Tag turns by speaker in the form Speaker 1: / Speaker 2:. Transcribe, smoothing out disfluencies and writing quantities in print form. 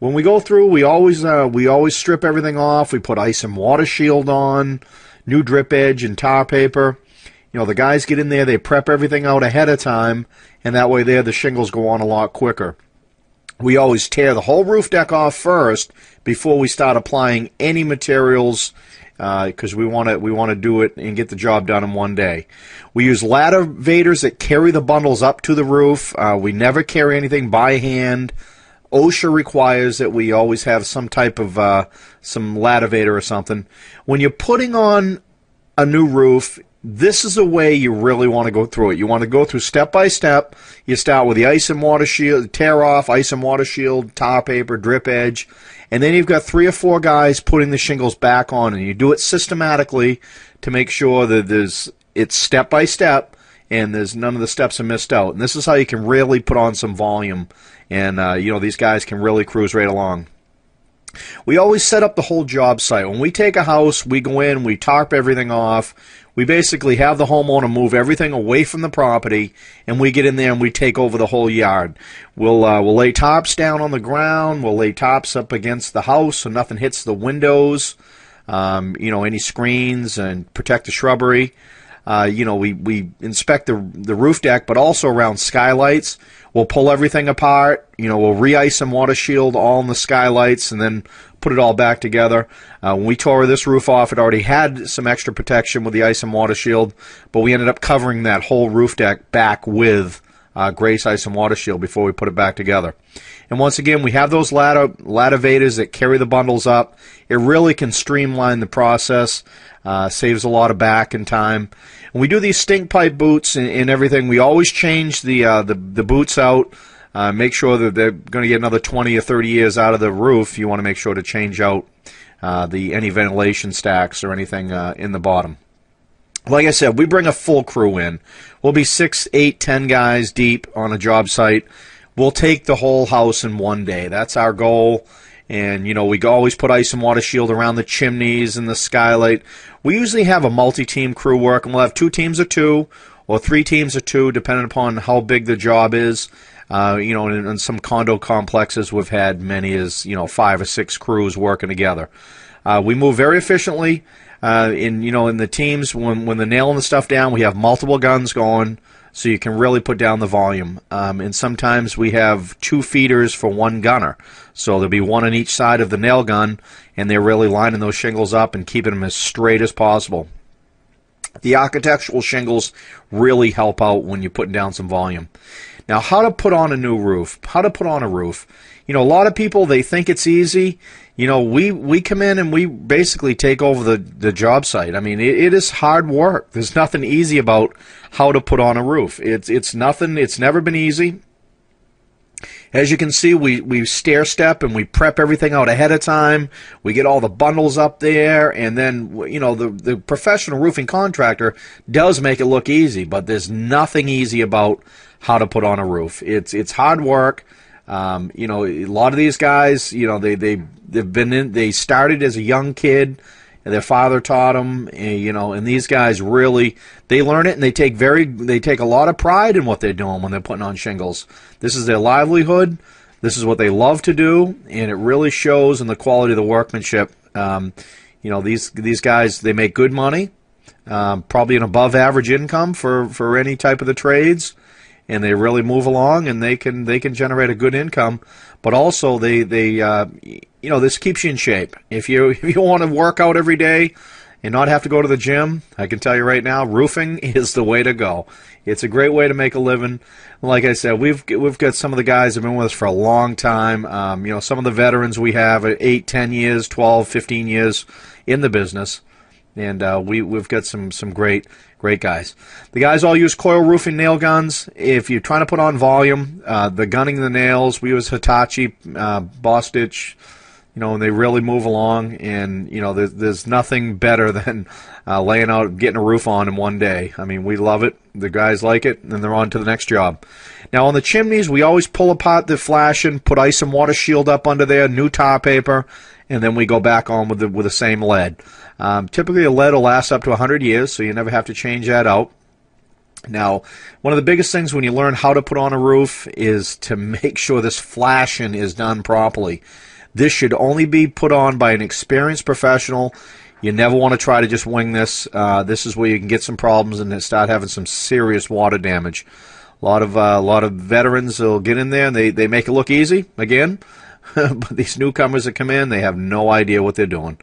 Speaker 1: When we go through, we always strip everything off. We put ice and water shield on, new drip edge and tar paper. You know, the guys get in there, they prep everything out ahead of time, and that way the shingles go on a lot quicker. We always tear the whole roof deck off first before we start applying any materials, because we want to do it and get the job done in one day. We use ladder vaders that carry the bundles up to the roof. We never carry anything by hand. OSHA requires that we always have some type of some ladder vader or something. When you're putting on a new roof, this is the way you really want to go through it. You want to go through step by step. You start with the ice and water shield, tear off, ice and water shield, tar paper, drip edge, and then you've got 3 or 4 guys putting the shingles back on, and you do it systematically to make sure that it's step by step, and there's none of the steps are missed out. And this is how you can really put on some volume, and these guys can really cruise right along. We always set up the whole job site. When we take a house, we go in, we tarp everything off. We basically have the homeowner move everything away from the property, and we get in there and we take over the whole yard. We'll lay tops down on the ground. We'll lay tops up against the house so nothing hits the windows, any screens, and protect the shrubbery. We inspect the roof deck, but also around skylights. We'll pull everything apart. We'll re-ice and water shield all in the skylights and then put it all back together. When we tore this roof off, it already had some extra protection with the ice and water shield, but we ended up covering that whole roof deck back with Grace Ice and Water Shield before we put it back together. And once again, we have those ladder vaders that carry the bundles up. It really can streamline the process, saves a lot of back and time. When we do these stink pipe boots and everything, we always change the boots out. Make sure that they're going to get another 20 or 30 years out of the roof. You want to make sure to change out any ventilation stacks or anything in the bottom. Like I said, we bring a full crew in. We'll be 6, 8, 10 guys deep on a job site. We'll take the whole house in one day. That's our goal. And, we always put ice and water shield around the chimneys and the skylight. We usually have a multi-team crew work, and we'll have 2 teams of 2 or 3 teams of 2, depending upon how big the job is. In some condo complexes, we've had many as, 5 or 6 crews working together. We move very efficiently. In the teams, when they're nailing the stuff down, we have multiple guns going, so you can really put down the volume. And sometimes we have 2 feeders for 1 gunner. So there'll be 1 on each side of the nail gun, and they're really lining those shingles up and keeping them as straight as possible. The architectural shingles really help out when you're putting down some volume. Now, how to put on a new roof, how to put on a roof. A lot of people, they think it's easy. We come in and we basically take over the job site. I mean, it is hard work. There's nothing easy about how to put on a roof. It's nothing. It's never been easy. As you can see, we stair step and we prep everything out ahead of time. We get all the bundles up there, and then the professional roofing contractor does make it look easy, but there's nothing easy about how to put on a roof. It's hard work. A lot of these guys, they started as a young kid, and their father taught them, and these guys really, they learn it, and they take a lot of pride in what they're doing when they're putting on shingles. This is their livelihood. This is what they love to do, and it really shows in the quality of the workmanship. These guys, they make good money, probably an above average income for any type of the trades. And they really move along, and they can generate a good income, but also this keeps you in shape. If you want to work out every day and not have to go to the gym, I can tell you right now, roofing is the way to go. It's a great way to make a living. Like I said, we've got some of the guys that have been with us for a long time. Some of the veterans we have are 8, 10 years, 12, 15 years in the business, and we've got some great guys. The guys all use coil roofing nail guns. If you're trying to put on volume, the gunning the nails, we use Hitachi, Bostitch, and they really move along. And, there's nothing better than laying out, getting a roof on in one day. I mean, we love it. The guys like it, and then they're on to the next job. Now, on the chimneys, we always pull apart the flashing, put ice and water shield up under there, new tar paper, and then we go back on with the same lead. Typically, a lead will last up to 100 years, so you never have to change that out. Now, one of the biggest things when you learn how to put on a roof is to make sure this flashing is done properly. This should only be put on by an experienced professional. You never want to try to just wing this. This is where you can get some problems and start having some serious water damage. A lot of veterans will get in there and they make it look easy again, but these newcomers that come in, they have no idea what they're doing.